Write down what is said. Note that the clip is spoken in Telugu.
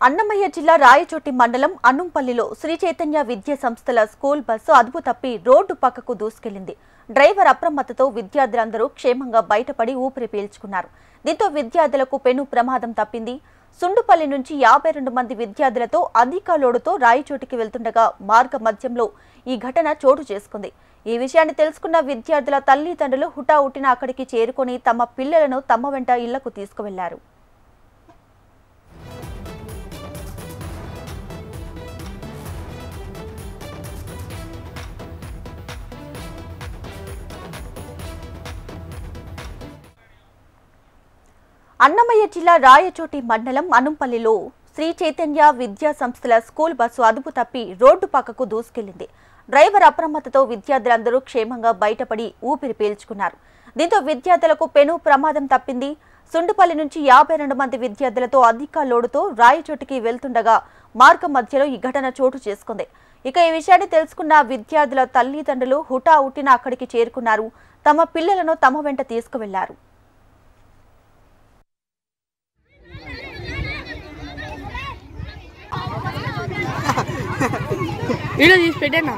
అన్నమయ్య జిల్లా రాయచోటి మండలం అన్నంపల్లిలో శ్రీ చైతన్య విద్యా సంస్థల స్కూల్ బస్సు అదుపు తప్పి రోడ్డు పక్కకు దూసుకెళ్లింది. డ్రైవర్ అప్రమత్తతో విద్యార్థులందరూ క్షేమంగా బయటపడి ఊపిరి పీల్చుకున్నారు. దీంతో విద్యార్థులకు పెను ప్రమాదం తప్పింది. సుండుపల్లి నుంచి 52 మంది విద్యార్థులతో అధిక లోడుతో రాయచోటికి వెళ్తుండగా మార్గ మధ్యంలో ఈ ఘటన చోటు చేసుకుంది. ఈ విషయాన్ని తెలుసుకున్న విద్యార్థుల తల్లిదండ్రులు హుటాహుటిన అక్కడికి చేరుకొని తమ పిల్లలను తమ వెంట ఇళ్లకు తీసుకువెళ్లారు. అన్నమయ్య జిల్లా రాయచోటి మండలం అన్నంపల్లిలో శ్రీ చైతన్య విద్యా సంస్థల స్కూల్ బస్సు అదుపు తప్పి రోడ్డు పక్కకు దూసుకెళ్లింది. డ్రైవర్ అప్రమత్తతో విద్యార్థులందరూ క్షేమంగా బయటపడి ఊపిరి పీల్చుకున్నారు. దీంతో విద్యార్థులకు పెను ప్రమాదం తప్పింది. సుండుపల్లి నుంచి 52 మంది విద్యార్థులతో అధిక లోడుతో రాయచోటికి వెళ్తుండగా మార్గం మధ్యలో ఈ ఘటన చోటు చేసుకుంది. ఇక ఈ విషయాన్ని తెలుసుకున్న విద్యార్థుల తల్లిదండ్రులు హుటాహుటిన అక్కడికి చేరుకున్నారు. తమ పిల్లలను తమ వెంట తీసుకువెళ్లారు. వీడియో తీసి పెట్టేనా?